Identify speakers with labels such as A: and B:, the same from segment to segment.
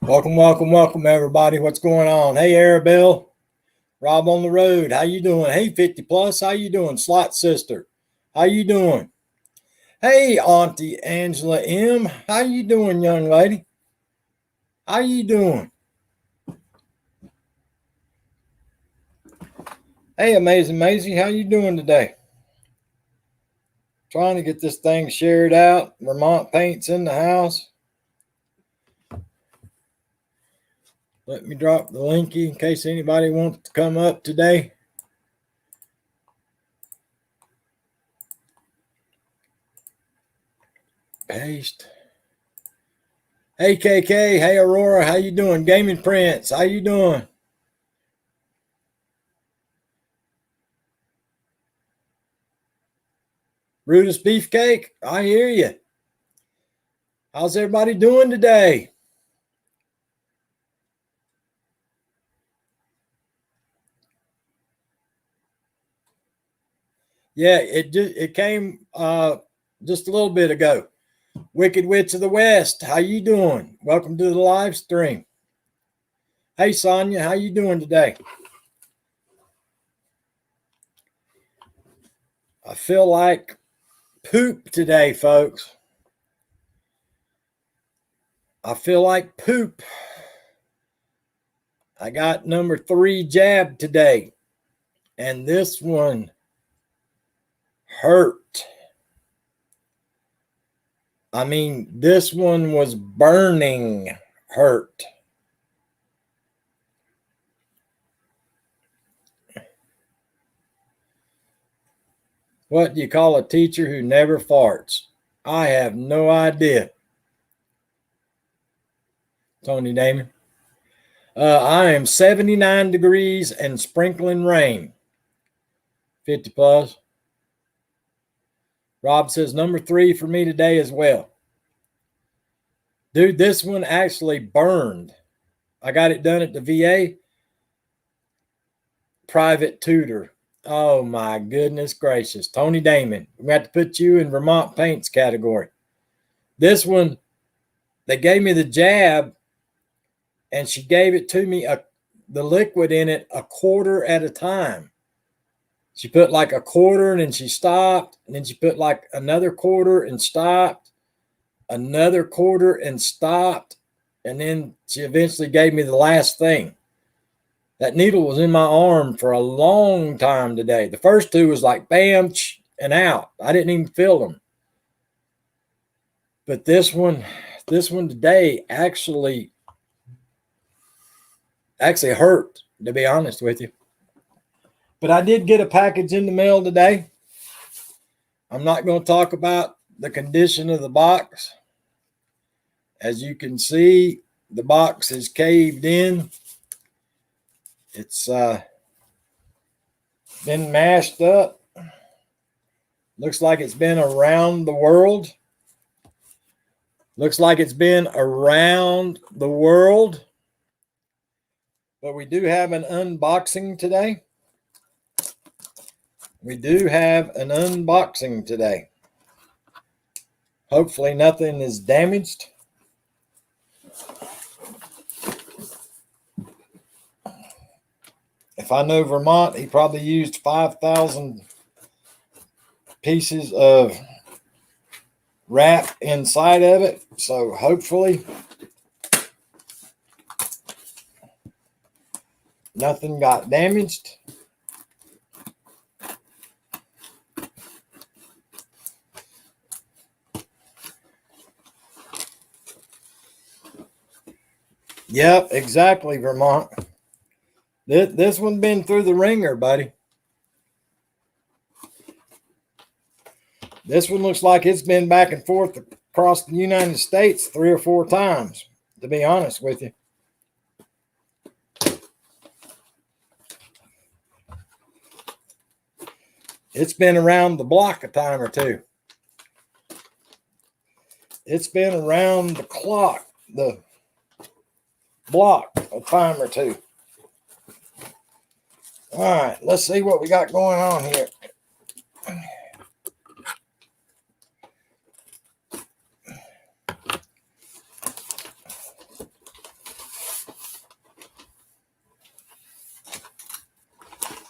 A: Welcome, welcome, welcome, everybody. What's going on? Hey, Arabelle, Rob on the road. How you doing? Hey, 50 plus. How you doing? Slot sister. How you doing? Hey, Auntie Angela M. How you doing, young lady? How you doing? Hey, Amazing Maisie. How you doing today? Trying to get this thing shared out. Vermont Paint's in the house. Let me drop the linky in case anybody wants to come up today. Paste. Hey, KK. Hey, Aurora. How you doing? Gaming Prince. How you doing? Brutus Beefcake. I hear you. How's everybody doing today? Yeah, it came just a little bit ago. Wicked Witch of the West, how you doing? Welcome to the live stream. Hey Sonia, how you doing today? I feel like poop today, folks. I feel like poop. I got number 3 jab today, and this one hurt. I mean, this one was burning hurt. What do you call a teacher who never farts? I have no idea. Tony Damon. I am 79 degrees and sprinkling rain. 50 plus. Rob says number 3 for me today as well. Dude, this one actually burned. I got it done at the VA. Private tutor. Oh my goodness gracious. Tony Damon. We have to put you in Vermont Paints category. This one, they gave me the jab and she gave it to me, the liquid in it, a quarter at a time. She put like a quarter and then she stopped. And then she put like another quarter and stopped. Another quarter and stopped. And then she eventually gave me the last thing. That needle was in my arm for a long time today. The first 2 was like bam and out. I didn't even feel them. But this one today actually hurt, to be honest with you. But I did get a package in the mail today. I'm not going to talk about the condition of the box. As you can see, the box is caved in. It's been mashed up. Looks like it's been around the world. Looks like it's been around the world. But we do have an unboxing today. We do have an unboxing today. Hopefully nothing is damaged. If I know Vermont, he probably used 5,000 pieces of wrap inside of it. So hopefully nothing got damaged. Yep, exactly, Vermont. This one been through the ringer, buddy. This one looks like it's been back and forth across the United States 3 or 4 times, to be honest with you. It's been around the block a time or 2. It's been around the clock, the block a time or 2. All right, let's see what we got going on here.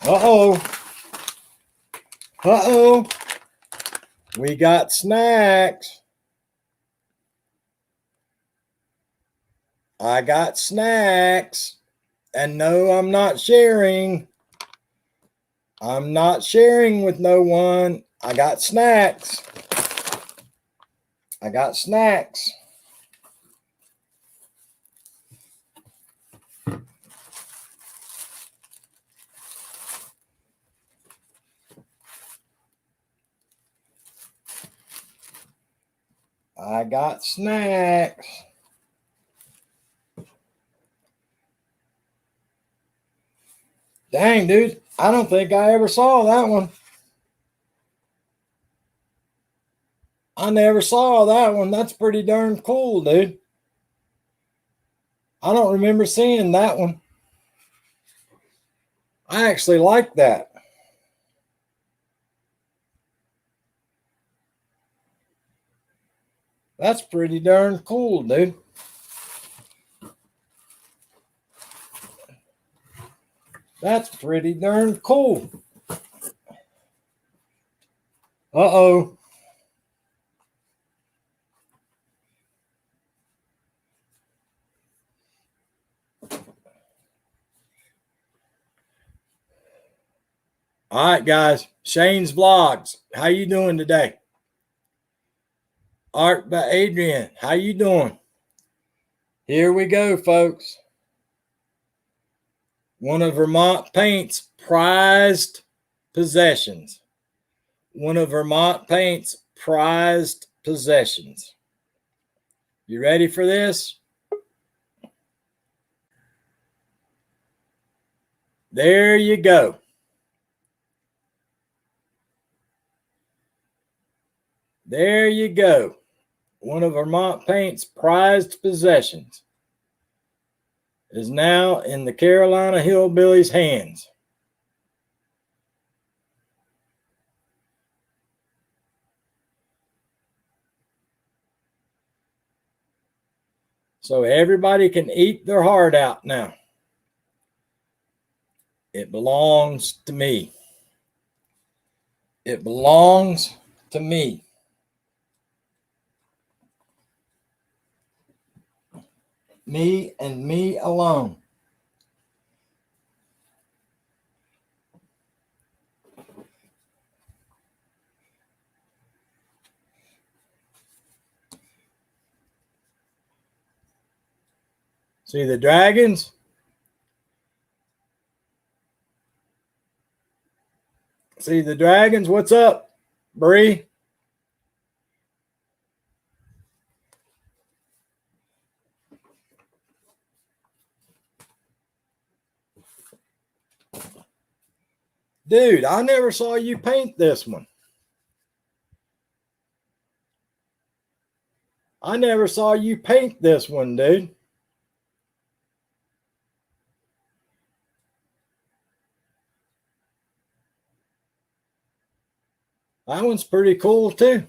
A: Uh-oh. Uh-oh. We got snacks. I got snacks. And no, I'm not sharing. I'm not sharing with no one. I got snacks. I got snacks. I got snacks. Dang, dude. I don't think I ever saw that one. I never saw that one. That's pretty darn cool, dude. I don't remember seeing that one. I actually like that. That's pretty darn cool, dude. That's pretty darn cool. Uh-oh. All right, guys. Shane's Vlogs. How you doing today? Art by Adrian. How you doing? Here we go, folks. One of Vermont Paint's prized possessions. One of Vermont Paint's prized possessions. You ready for this? There you go. There you go. One of Vermont Paint's prized possessions is now in the Carolina Hillbillies' hands. So everybody can eat their heart out now. It belongs to me. It belongs to me. Me and me alone. See the dragons? See the dragons? What's up, Bree? Dude, I never saw you paint this one. I never saw you paint this one, dude. That one's pretty cool too.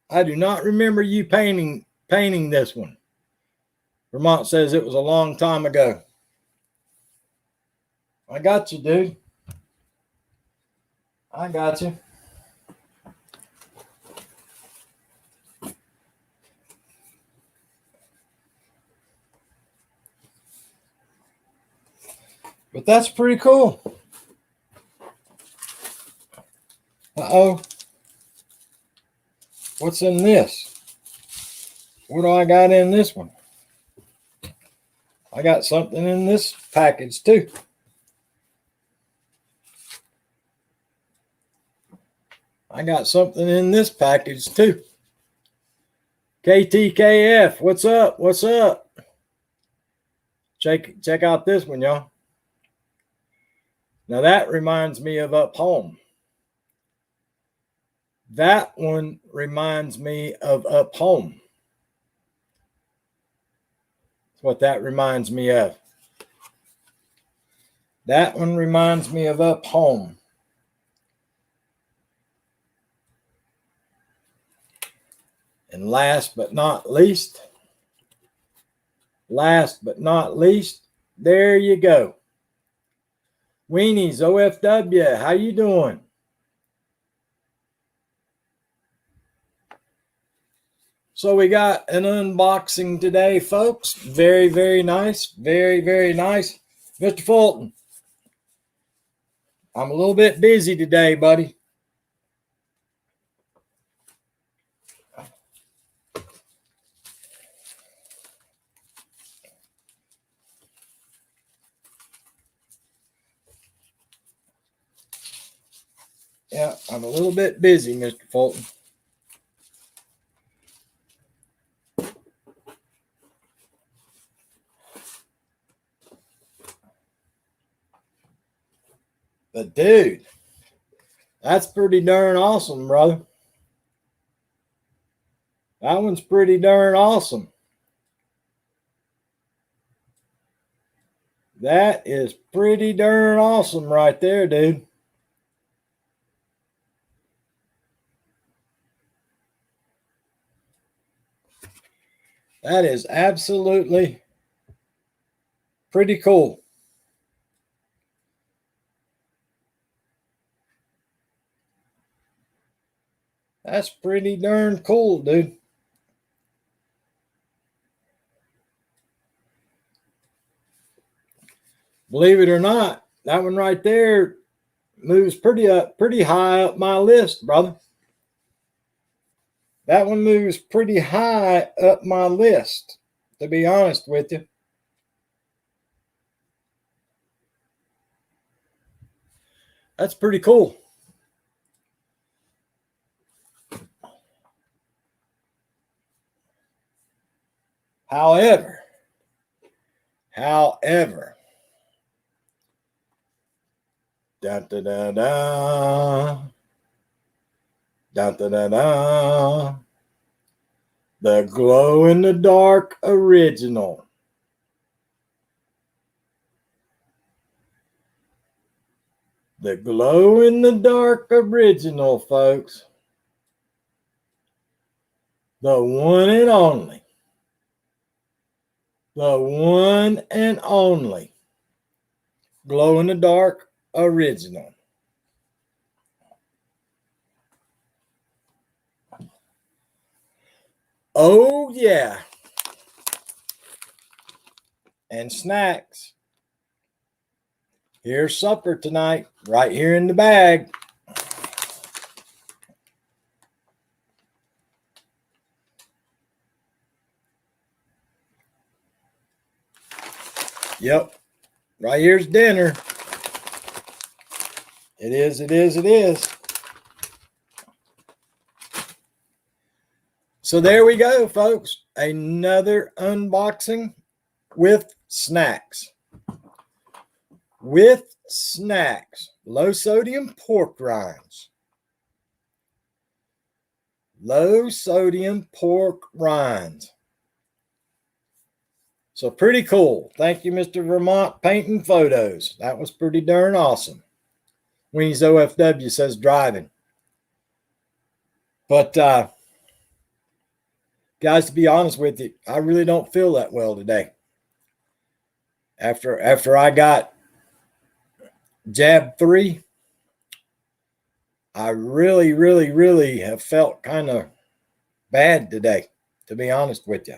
A: I do not remember you painting this one. Vermont says it was a long time ago. I got you, dude. I got you. But that's pretty cool. Uh-oh. What's in this? What do I got in this one? I got something in this package too. I got something in this package too. KTKF, what's up? What's up? Check out this one, y'all. Now that reminds me of Up Home. That one reminds me of Up Home. That's what that reminds me of. That one reminds me of Up Home. And last but not least, There you go. Weenies, OFW, how you doing? So we got an unboxing today, folks. Very, very nice. Very, very nice. Mr. Fulton, I'm a little bit busy today, buddy. Yeah, I'm a little bit busy, Mr. Fulton. But dude, that's pretty darn awesome, brother. That one's pretty darn awesome. That is pretty darn awesome right there, dude. That is absolutely pretty cool. That's pretty darn cool, dude. Believe it or not, that one right there moves pretty high up my list, brother. That one moves pretty high up my list, to be honest with you. That's pretty cool. However, da da da da, da da da da, the glow in the dark original. The glow in the dark original, folks. The one and only. The one and only glow in the dark original. Oh, yeah. And snacks. Here's supper tonight, right here in the bag. Yep. Right here's dinner. It is, it is, it is. So there we go, folks. Another unboxing with snacks. With snacks. Low sodium pork rinds. Low sodium pork rinds. So pretty cool. Thank you, Mr. Vermont Painting Photos. That was pretty darn awesome. Weenies OFW says driving. But guys, to be honest with you, I really don't feel that well today. After I got jab 3, I really, really, really have felt kind of bad today, to be honest with you.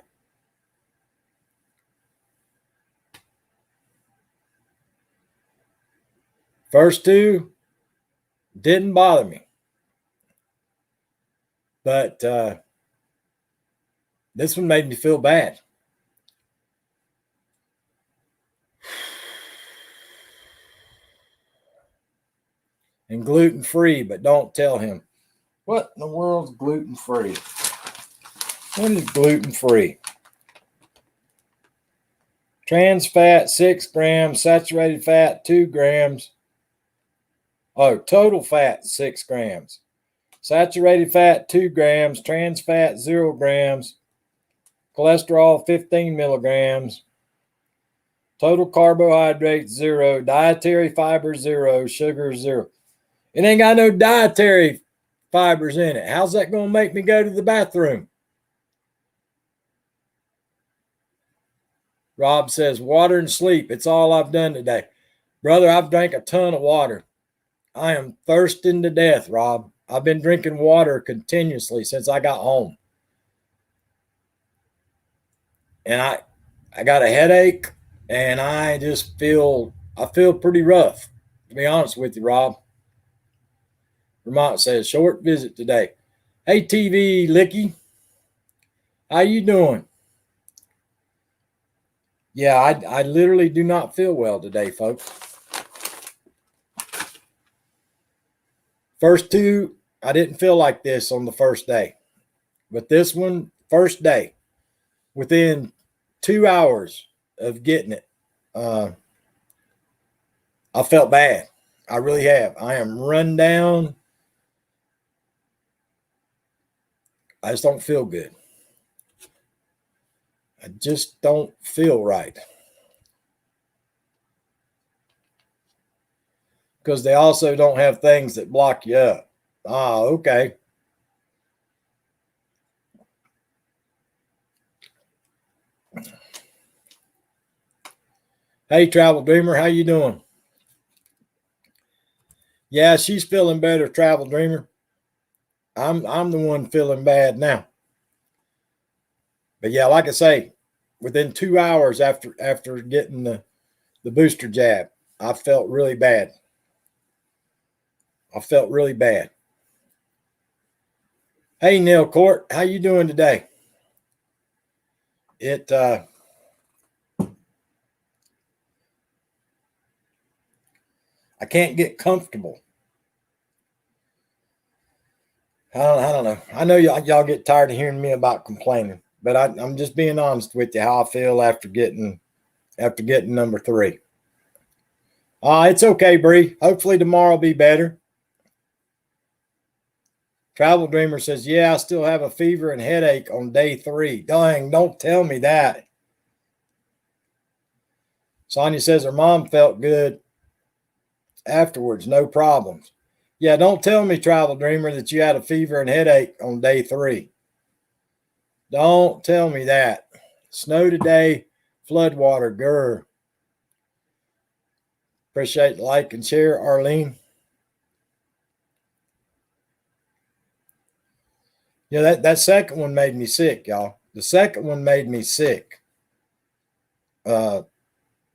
A: First 2 didn't bother me. But this one made me feel bad. And gluten-free, but don't tell him. What in the world's gluten-free? When is gluten-free? Trans fat, 6 grams. Saturated fat, 2 grams. Oh, total fat, 6 grams. Saturated fat, 2 grams. Trans fat, 0 grams. Cholesterol, 15 milligrams. Total carbohydrates, 0. Dietary fiber, 0. Sugar, 0. It ain't got no dietary fibers in it. How's that going to make me go to the bathroom? Rob says, water and sleep. It's all I've done today. Brother, I've drank a ton of water. I am thirsting to death, Rob. I've been drinking water continuously since I got home. And I got a headache, and I feel pretty rough, to be honest with you, Rob. Vermont says, short visit today. Hey, TV Licky, how you doing? Yeah, I literally do not feel well today, folks. First two, I didn't feel like this on the first day. But this one, first day, within 2 hours of getting it, I felt bad. I really have. I am run down. I just don't feel good. I just don't feel right. Because they also don't have things that block you up. Ah, okay. Hey, Travel Dreamer, how you doing? Yeah, she's feeling better, Travel Dreamer. I'm the one feeling bad now. But yeah, like I say, within 2 hours after getting the booster jab, I felt really bad. I felt really bad. Hey, Neil Court, how you doing today? I can't get comfortable. I don't know. I know y'all get tired of hearing me about complaining, but I'm just being honest with you how I feel after getting number 3. It's okay, Bree. Hopefully tomorrow will be better. Travel Dreamer says, yeah, I still have a fever and headache on day 3. Dang, don't tell me that. Sonia says her mom felt good afterwards, no problems. Yeah, don't tell me, Travel Dreamer, that you had a fever and headache on day 3. Don't tell me that. Snow today, floodwater, grr. Appreciate the like and share, Arlene. Yeah, that second one made me sick, y'all. The second one made me sick. But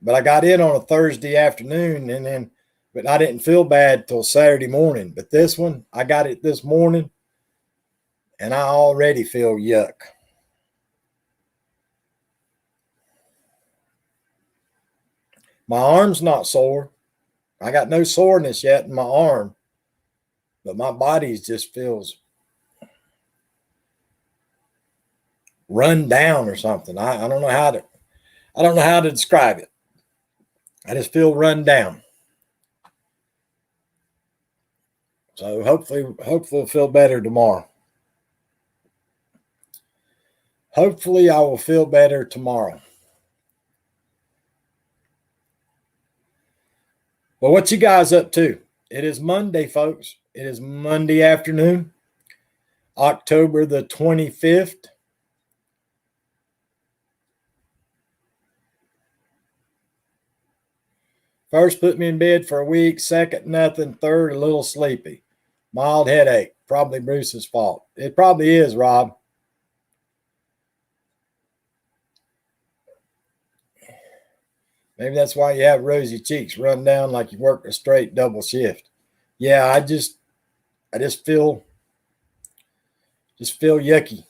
A: I got in on a Thursday afternoon, but I didn't feel bad till Saturday morning. But this one, I got it this morning, and I already feel yuck. My arm's not sore. I got no soreness yet in my arm, but my body just feels run down or something. I don't know how to describe it. I just feel run down. So hopefully I'll feel better tomorrow. Hopefully I will feel better tomorrow. Well, what you guys up to? It is Monday, folks. It is Monday afternoon, October the 25th. First, put me in bed for a week. Second, nothing. Third, a little sleepy. Mild headache. Probably Bruce's fault. It probably is, Rob. Maybe that's why you have rosy cheeks, run down like you worked a straight double shift. Yeah, I just feel yucky.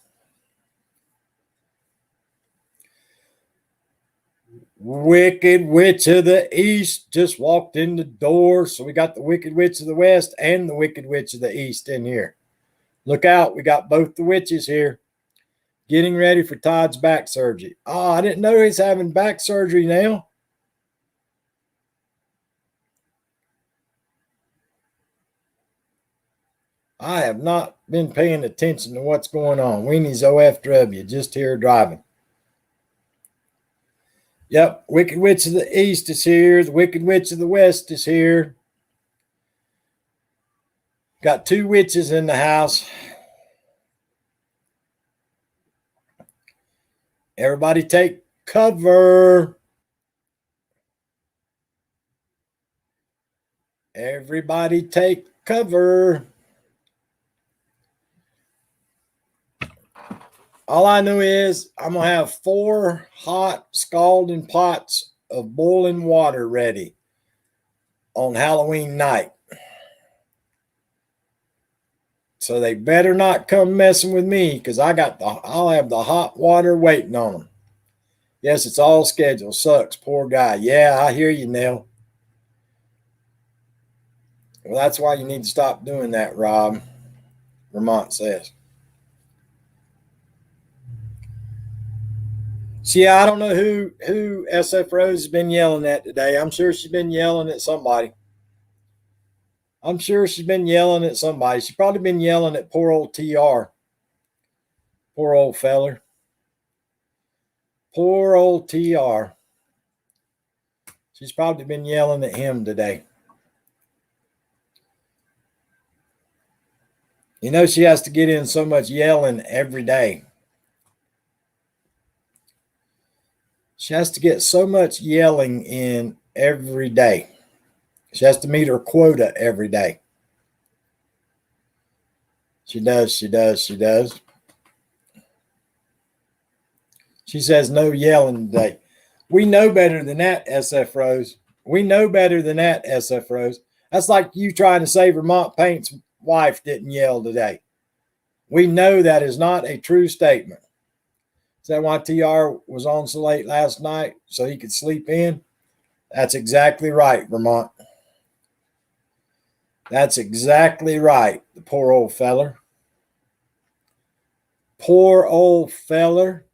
A: Wicked Witch of the East just walked in the door. So we got the Wicked Witch of the West and the Wicked Witch of the East in here. Look out. We got both the witches here getting ready for Todd's back surgery. Oh, I didn't know he's having back surgery now. I have not been paying attention to what's going on. Weenie's OFW just here driving. Yep, Wicked Witch of the East is here. The Wicked Witch of the West is here. Got 2 witches in the house. Everybody take cover. Everybody take cover. All I know is I'm going to have 4 hot scalding pots of boiling water ready on Halloween night. So they better not come messing with me because I'll have the hot water waiting on them. Yes, it's all scheduled. Sucks. Poor guy. Yeah, I hear you, Nell. Well, that's why you need to stop doing that, Rob, Vermont says. See, I don't know who SF Rose has been yelling at today. I'm sure she's been yelling at somebody. She's probably been yelling at poor old TR. Poor old feller. Poor old TR. She's probably been yelling at him today. You know, she has to get in so much yelling every day. She has to get so much yelling in every day. She has to meet her quota every day. She does. She says no yelling today. We know better than that, SF Rose. That's like you trying to say Vermont Paint's wife didn't yell today. We know that is not a true statement. Is that why TR was on so late last night so he could sleep in? That's exactly right, Vermont. That's exactly right. The poor old feller. Poor old feller.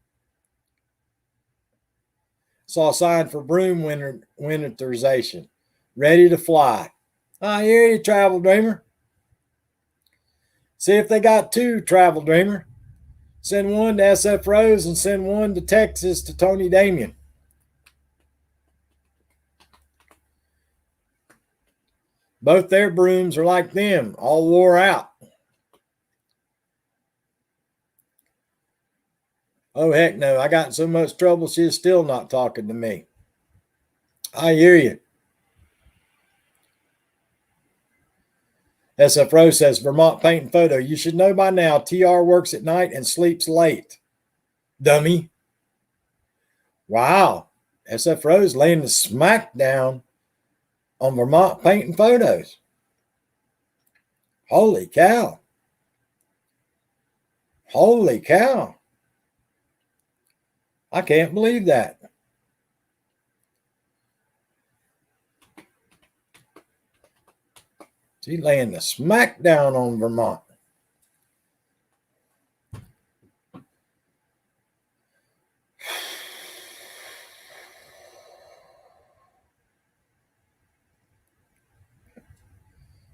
A: Saw a sign for broom winterization. Ready to fly. I hear you, Travel Dreamer. See if they got 2, Travel Dreamer. Send one to SF Rose and send one to Texas to Tony Damien. Both their brooms are like them, all wore out. Oh, heck no. I got in so much trouble, she is still not talking to me. I hear you. SF Rose says, Vermont Paint and Photo. You should know by now, TR works at night and sleeps late. Dummy. Wow. SF Rose laying the smack down on Vermont Paint and Photos. Holy cow. Holy cow. I can't believe that. She's laying the smack down on Vermont.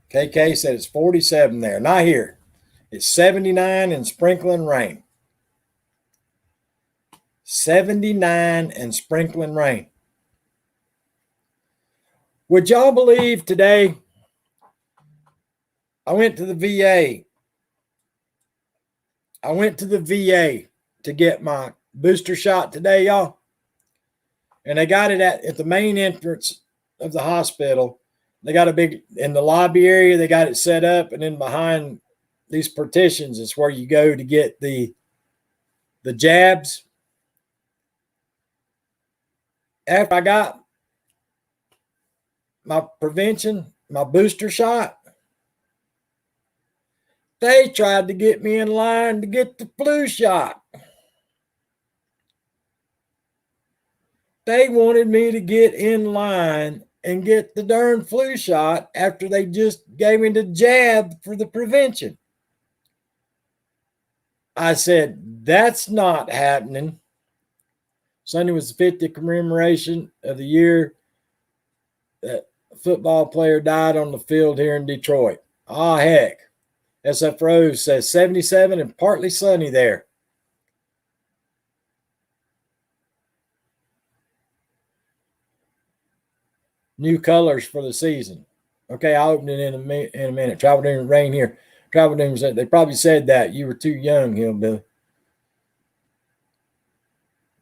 A: KK said it's 47 there. Not here. It's 79 and sprinkling rain. 79 and sprinkling rain. Would y'all believe today I went to the VA. To get my booster shot today, y'all. And they got it at the main entrance of the hospital. They got a big, in the lobby area, they got it set up. And then behind these partitions is where you go to get the jabs. After I got my prevention, my booster shot, they tried to get me in line to get the flu shot. They wanted me to get in line and get the darn flu shot after they just gave me the jab for the prevention. I said, that's not happening. Sunday was the 50th commemoration of the year that a football player died on the field here in Detroit. Ah, heck. SF Rose says 77 and partly sunny there. New colors for the season. Okay, I'll open it in a minute. Travel Dreamer Rain here. Travel Dreamer said, they probably said that. You were too young, Hillbilly.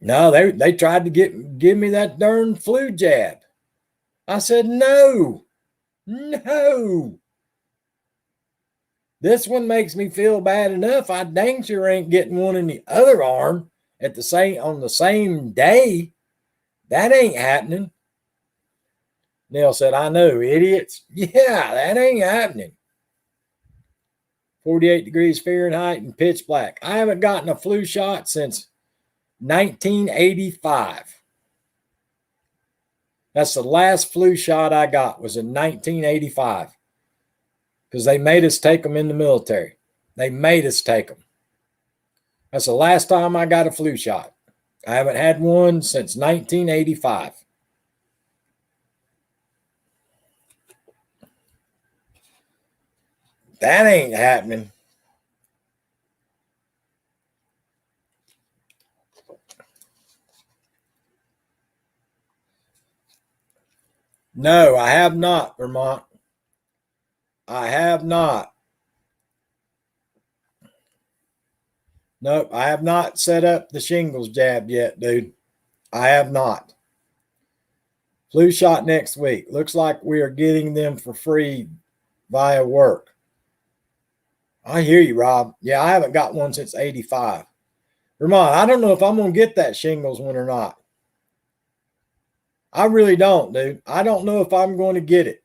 A: No, they tried to give me that darn flu jab. I said, no. This one makes me feel bad enough. I dang sure ain't getting one in the other arm on the same day. That ain't happening. Neil said, I know, idiots. Yeah, that ain't happening. 48 degrees Fahrenheit and pitch black. I haven't gotten a flu shot since 1985. That's the last flu shot I got was in 1985 because they made us take them in the military. They made us take them. That's the last time I got a flu shot. I haven't had one since 1985. That ain't happening. No, I have not, Vermont. I have not. Nope, I have not set up the shingles jab yet, dude. I have not. Flu shot next week. Looks like we are getting them for free via work. I hear you, Rob. Yeah, I haven't got one since 85. Vermont, I don't know if I'm going to get that shingles one or not. I really don't, dude. I don't know if I'm going to get it.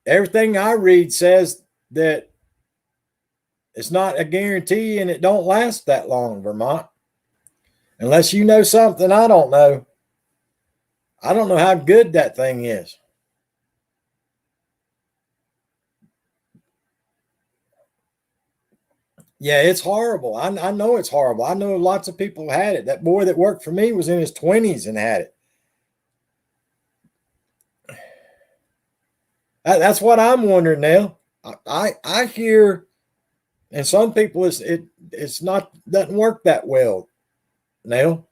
A: Everything I read says that it's not a guarantee and it don't last that long, Vermont. Unless you know something I don't know. I don't know how good that thing is. Yeah, it's horrible. I know it's horrible. I know lots of people had it. That boy that worked for me was in his 20s and had it. That's what I'm wondering now. I hear, and some people it's not doesn't work that well now.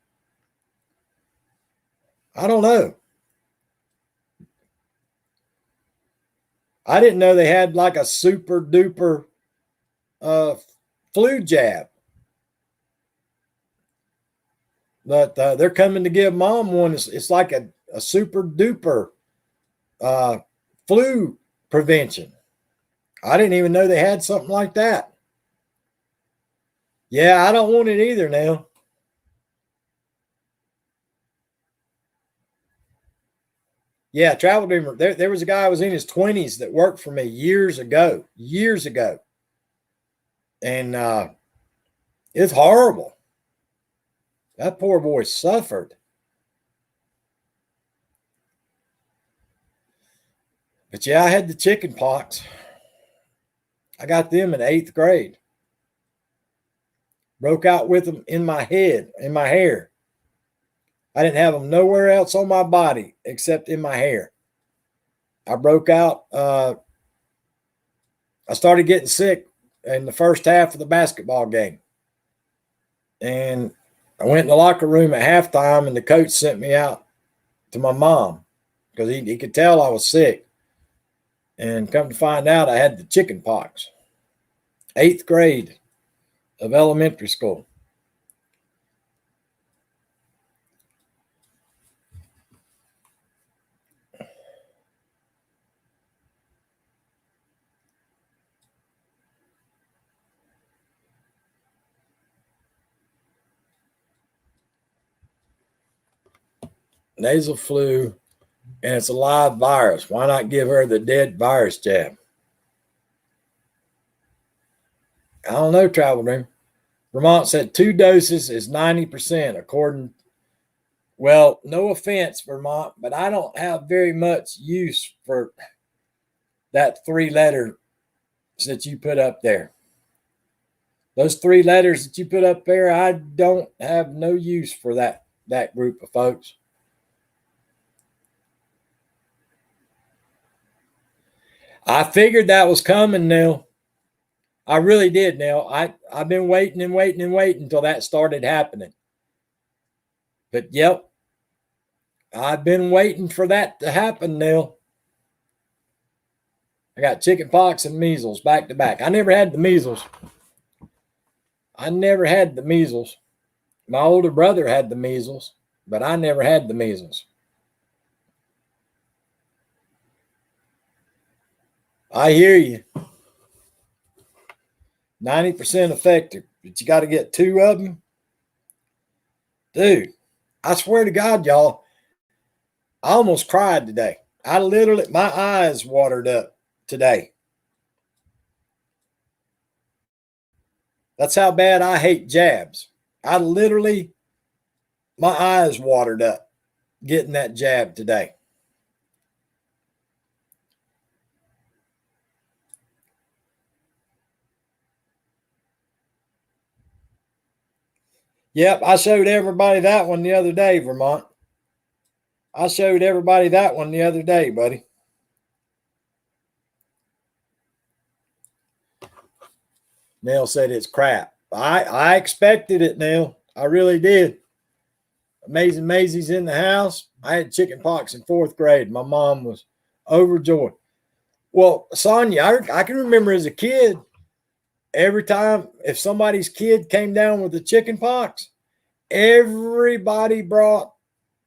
A: I don't know. I didn't know they had like a super duper flu jab. But they're coming to give mom one. It's like a super duper flu prevention. I didn't even know they had something like that. Yeah, I don't want it either now. Yeah, Travel Dreamer. There was a guy who was in his 20s that worked for me years ago. And it's horrible. That poor boy suffered. But yeah, I had the chicken pox. I got them in 8th grade. Broke out with them in my head, in my hair. I didn't have them nowhere else on my body except in my hair. I broke out. I started getting sick in the first half of the basketball game. And I went in the locker room at halftime, and the coach sent me out to my mom because he could tell I was sick. And come to find out, I had the chicken pox. 8th grade of elementary school. Nasal flu, and it's a live virus. Why not give her the dead virus jab? I don't know, Travel Dream. Vermont said 2 doses is 90%, according. Well, no offense, Vermont, but I don't have very much use for that 3 letters that you put up there. Those 3 letters that you put up there, I don't have no use for that group of folks. I figured that was coming, Neil. I really did, Neil. I've been waiting until that started happening. But yep, I've been waiting for that to happen, Neil. I got chicken pox and measles back to back. I never had the measles. My older brother had the measles, but I never had the measles. I hear you. 90% effective, but you got to get 2 of them. Dude, I swear to God, y'all, I almost cried today. I literally, my eyes watered up today. That's how bad I hate jabs. I literally, my eyes watered up getting that jab today. Yep, I showed everybody that one the other day, Vermont. I showed everybody that one the other day, buddy. Neil said it's crap. I expected it, Neil. I really did. Amazing Maisie's in the house. I had chicken pox in 4th grade. My mom was overjoyed. Well, Sonia, I can remember as a kid, every time if somebody's kid came down with the chicken pox, everybody brought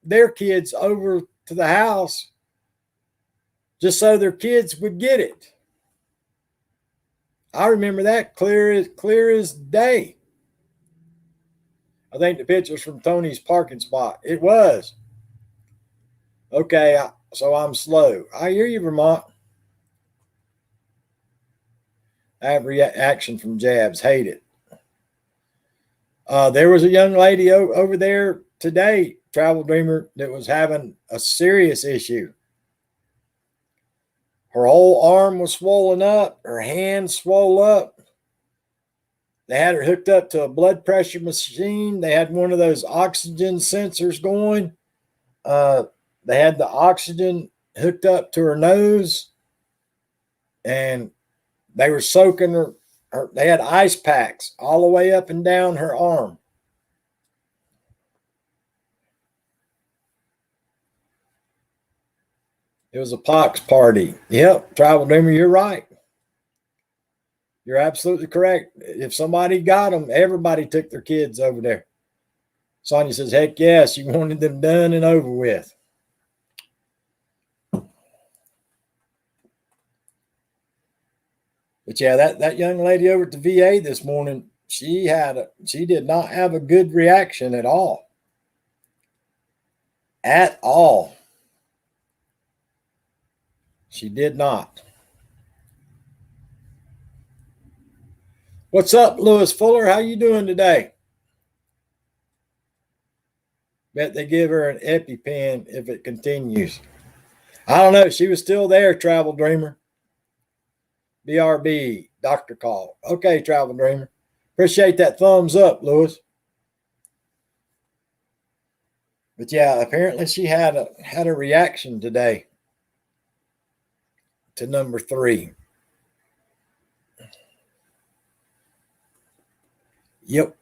A: their kids over to the house just so their kids would get it. I remember that clear as day. I think the picture's from Tony's parking spot. It was. Okay, so I'm slow. I hear you, Vermont. I have reaction from jabs. Hate it. There was a young lady over there today, Travel Dreamer, that was having a serious issue. Her whole arm was swollen up. Her hand swole up. They had her hooked up to a blood pressure machine. They had one of those oxygen sensors going. They had the oxygen hooked up to her nose, and they were soaking her. They had ice packs all the way up and down her arm. It was a pox party. Yep, Travel Dreamer, you're right. You're absolutely correct. If somebody got them, everybody took their kids over there. Sonia says, heck yes, you wanted them done and over with. But yeah, that young lady over at the VA this morning, she did not have a good reaction at all. At all. She did not. What's up, Lewis Fuller? How you doing today? Bet they give her an EpiPen if it continues. I don't know. She was still there, Travel Dreamer. BRB, Dr. Call. Okay, Travel Dreamer. Appreciate that thumbs up, Lewis. But yeah, apparently she had a reaction today to number 3. Yep.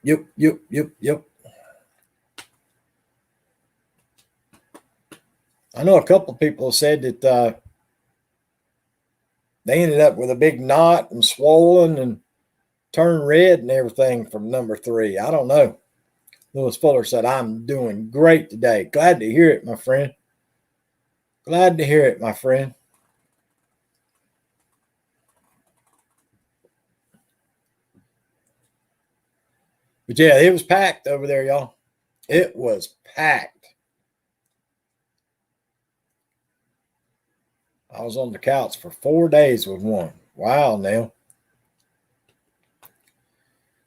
A: I know a couple of people said that they ended up with a big knot and swollen and turned red and everything from number 3. I don't know. Lewis Fuller said, I'm doing great today. Glad to hear it, my friend. Glad to hear it, my friend. But yeah, it was packed over there, y'all. It was packed. I was on the couch for 4 days with one. Wow, Neil.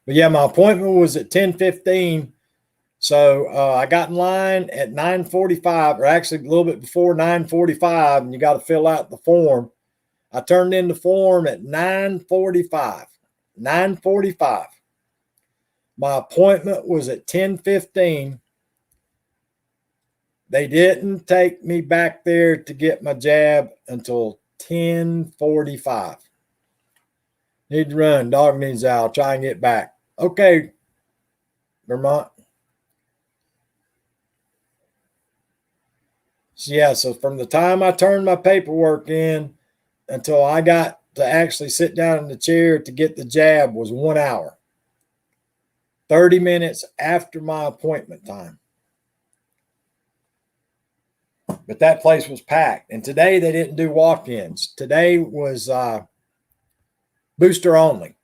A: But yeah, my appointment was at 10:15. So I got in line at 9:45, or actually a little bit before 9:45, and you got to fill out the form. I turned in the form at 9:45. 9:45. My appointment was at 10:15. They didn't take me back there to get my jab until 10:45. Need to run. Dog needs out. I'll try and get back. Okay, Vermont. So yeah, so from the time I turned my paperwork in until I got to actually sit down in the chair to get the jab was 1 hour. 30 minutes after my appointment time. But that place was packed. And today they didn't do walk-ins. Today was booster only.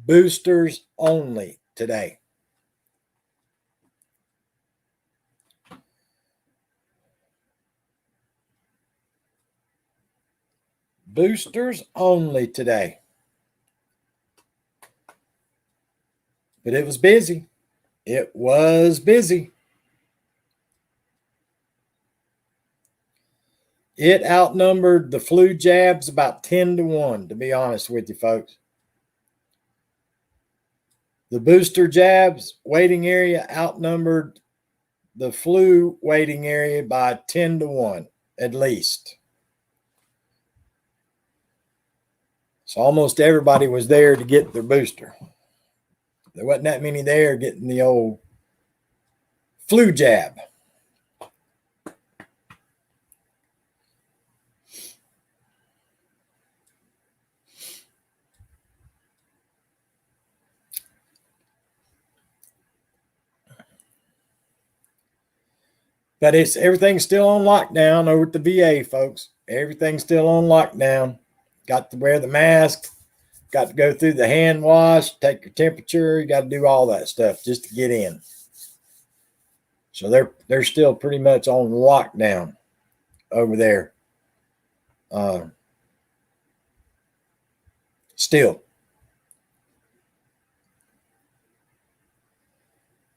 A: Boosters only today. Boosters only today. But it was busy. It was busy. It outnumbered the flu jabs about 10-1, to be honest with you, folks. The booster jabs waiting area outnumbered the flu waiting area by 10-1, at least. So almost everybody was there to get their booster. There wasn't that many there getting the old flu jab. But everything's still on lockdown over at the VA, folks. Everything's still on lockdown. Got to wear the mask. Got to go through the hand wash, take your temperature. You got to do all that stuff just to get in. So they're still pretty much on lockdown over there. Still.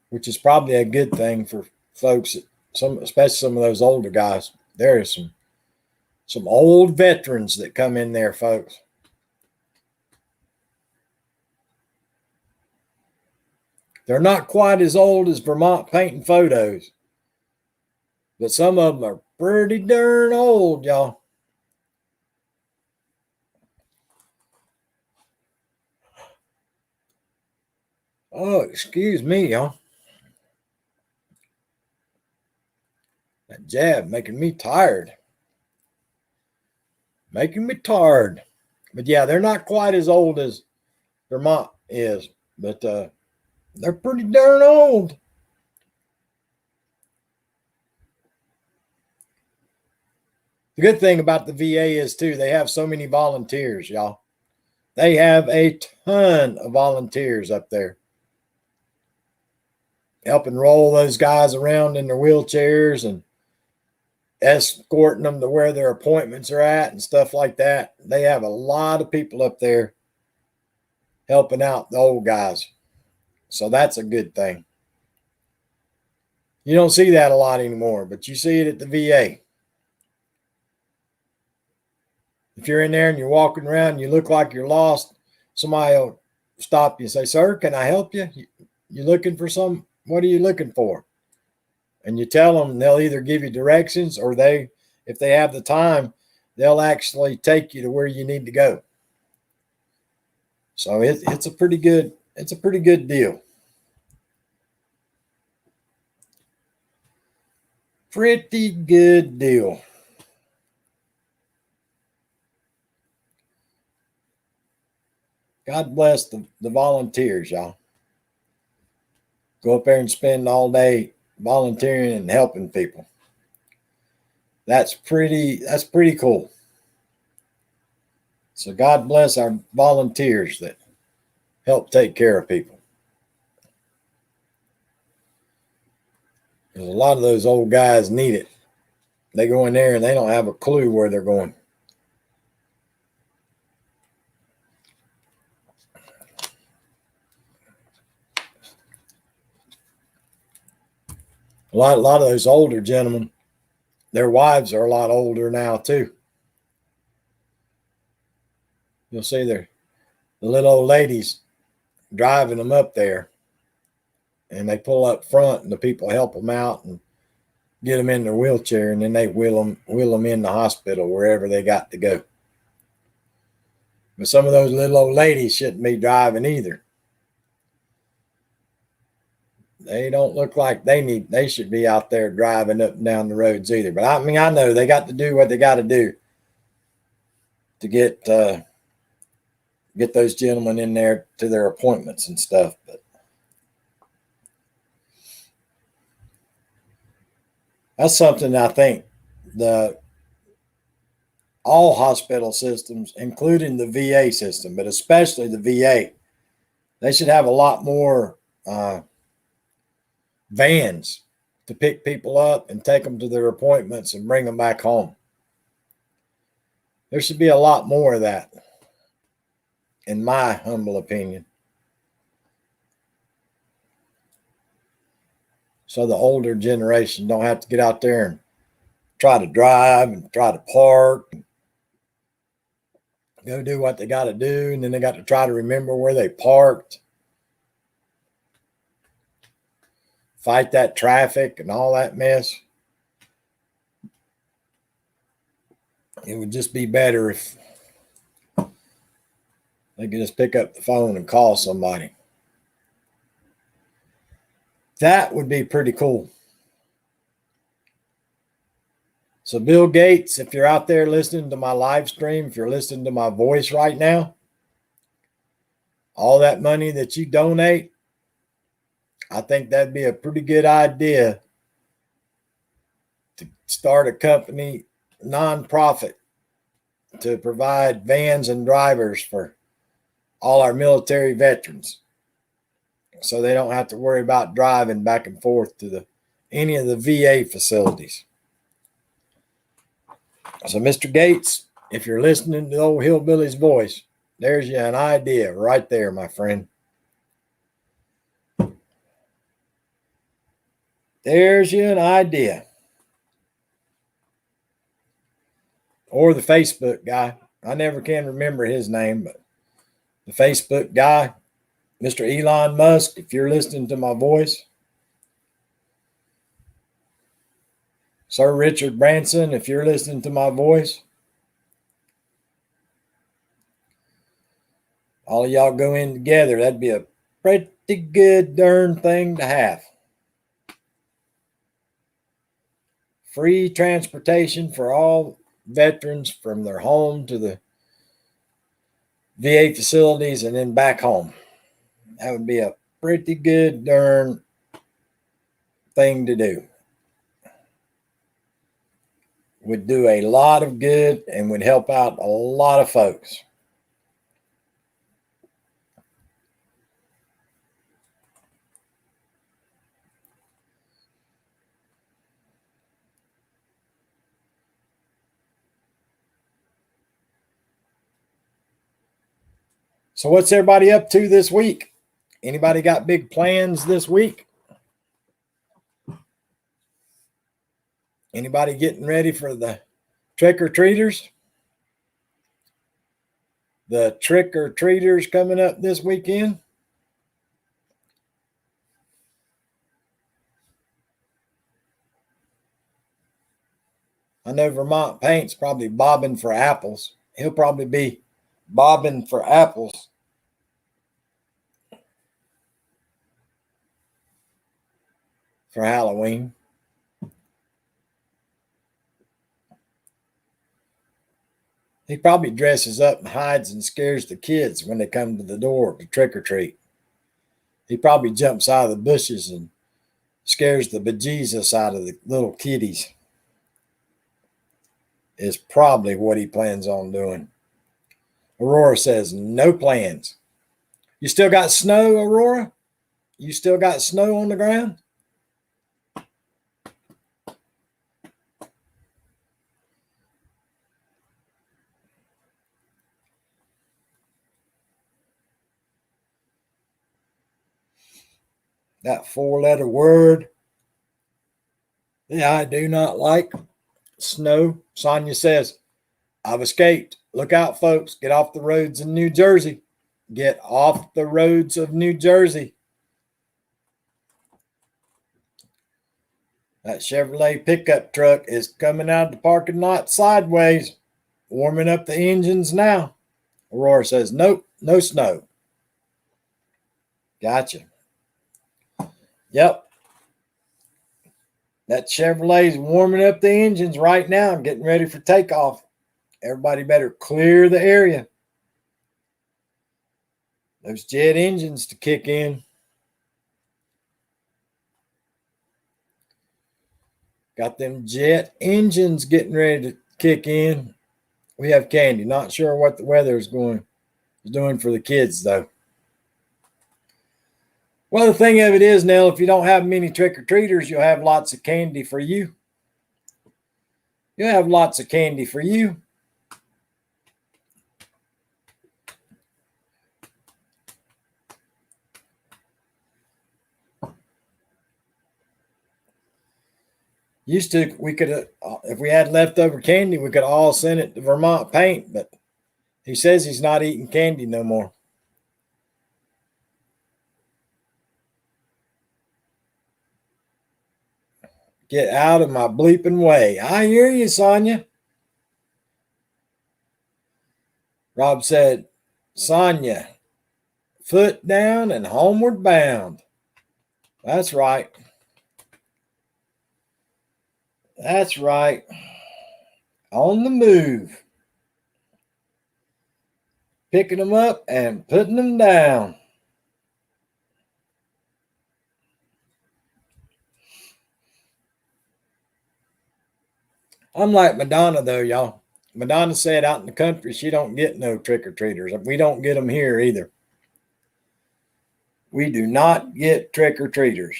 A: Which is probably a good thing for folks, especially some of those older guys. There are some old veterans that come in there, folks. They're not quite as old as Vermont Painting Photos, but some of them are pretty darn old, y'all. Oh, excuse me, y'all. That jab making me tired. Making me tired. But yeah, they're not quite as old as Vermont is, but they're pretty darn old. The good thing about the VA is, too, they have so many volunteers, y'all. They have a ton of volunteers up there helping roll those guys around in their wheelchairs and escorting them to where their appointments are at and stuff like that. They have a lot of people up there helping out the old guys. So that's a good thing. You don't see that a lot anymore, but you see it at the VA. If you're in there and you're walking around and you look like you're lost, somebody will stop you and say, "Sir, can I help you? You looking for some? What are you looking for?" And you tell them, and they'll either give you directions, or if they have the time, they'll actually take you to where you need to go. So it's a pretty good deal. Pretty good deal. God bless the volunteers, y'all. Go up there and spend all day volunteering and helping people. That's pretty cool. So God bless our volunteers that help take care of people. Because a lot of those old guys need it. They go in there and they don't have a clue where they're going. A lot of those older gentlemen, their wives are a lot older now too. You'll see the little old ladies driving them up there, and they pull up front, and the people help them out and get them in their wheelchair, and then they wheel them in the hospital wherever they got to go. But some of those little old ladies shouldn't be driving either. They don't look like they should be out there driving up and down the roads either. But I mean, I know they got to do what they got to do to get those gentlemen in there to their appointments and stuff. But That's something I think the all hospital systems, including the VA system, but especially the VA, they should have a lot more vans to pick people up and take them to their appointments and bring them back home. There should be a lot more of that, in my humble opinion. So the older generation don't have to get out there and try to drive and try to park and go do what they got to do. And then they got to try to remember where they parked, fight that traffic and all that mess. It would just be better if they could just pick up the phone and call somebody. That would be pretty cool. So Bill Gates, if you're out there listening to my live stream, if you're listening to my voice right now, all that money that you donate, I think that'd be a pretty good idea to start a company, nonprofit, to provide vans and drivers for all our military veterans, so they don't have to worry about driving back and forth to any of the VA facilities. So, Mr. Gates, if you're listening to old Hillbilly's voice, there's you an idea right there, my friend. There's you an idea. Or the Facebook guy. I never can remember his name, but the Facebook guy, Mr. Elon Musk, if you're listening to my voice. Sir Richard Branson, if you're listening to my voice. All of y'all go in together. That'd be a pretty good darn thing to have. Free transportation for all veterans from their home to the VA facilities and then back home. That would be a pretty good darn thing to do. Would do a lot of good and would help out a lot of folks. So what's everybody up to this week? Anybody got big plans this week? Anybody getting ready for the trick-or-treaters? The trick-or-treaters coming up this weekend? I know Vermont Paint's probably bobbing for apples. He'll probably be bobbing for apples for Halloween. He probably dresses up and hides and scares the kids when they come to the door to trick or treat. He probably jumps out of the bushes and scares the bejesus out of the little kiddies. Is probably what he plans on doing. Aurora says, no plans. You still got snow, Aurora? You still got snow on the ground? That 4-letter word. Yeah, I do not like snow. Sonia says, I've escaped. Look out, folks. Get off the roads in New Jersey. Get off the roads of New Jersey. That Chevrolet pickup truck is coming out of the parking lot sideways, warming up the engines now. Aurora says, nope, no snow. Gotcha. Yep. That Chevrolet's warming up the engines right now and getting ready for takeoff. Everybody better clear the area. Those jet engines to kick in. Got them jet engines getting ready to kick in. We have candy. Not sure what the weather is doing for the kids though. Well, the thing of it is, Nell, if you don't have many trick-or-treaters, you'll have lots of candy for you. You'll have lots of candy for you. Used to, we could, if we had leftover candy, we could all send it to Vermont Paint, but he says he's not eating candy no more. Get out of my bleeping way. I hear you, Sonia. Rob said, Sonia, foot down and homeward bound. That's right. That's right. On the move. Picking them up and putting them down. I'm like Madonna, though, y'all. Madonna said out in the country she don't get no trick-or-treaters. We don't get them here either. We do not get trick-or-treaters.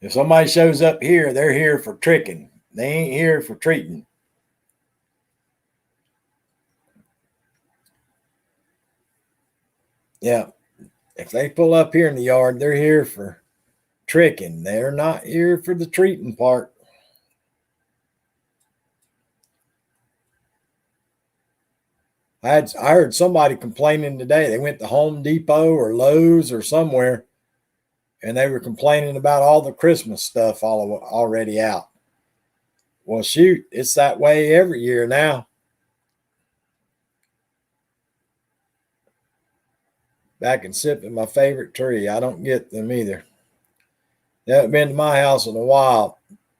A: If somebody shows up here, they're here for tricking. They ain't here for treating. Yeah. If they pull up here in the yard, they're here for tricking. They're not here for the treating part. I heard somebody complaining today. They went to Home Depot or Lowe's or somewhere, and they were complaining about all the Christmas stuff already out. Well, shoot, it's that way every year now. Back and sipping my favorite tree. I don't get them either. They haven't been to my house in a while.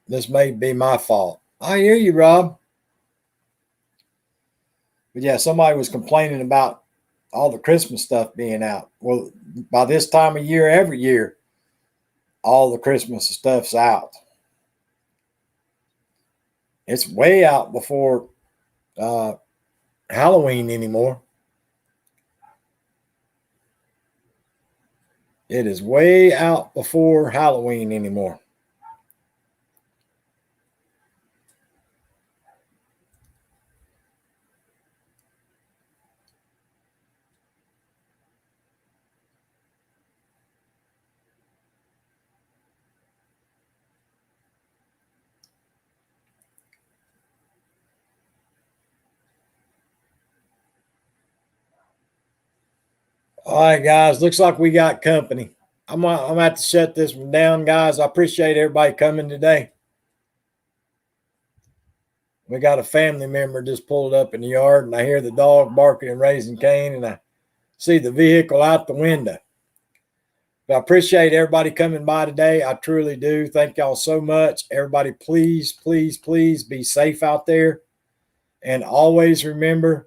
A: This may be my fault. I hear you, Rob. But yeah, somebody was complaining about all the Christmas stuff being out. Well, by this time of year, every year, all the Christmas stuff's out. It's way out before Halloween anymore. It is way out before Halloween anymore. All right, guys. Looks like we got company. I'm going to have to shut this one down, guys. I appreciate everybody coming today. We got a family member just pulled up in the yard, and I hear the dog barking and raising Cain, and I see the vehicle out the window. But I appreciate everybody coming by today. I truly do. Thank y'all so much. Everybody, please, please, please be safe out there. And always remember,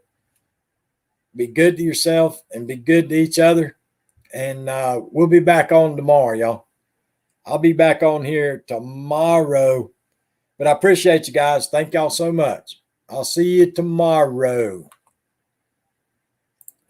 A: be good to yourself and be good to each other. And we'll be back on tomorrow, y'all. I'll be back on here tomorrow. But I appreciate you guys. Thank y'all so much. I'll see you tomorrow.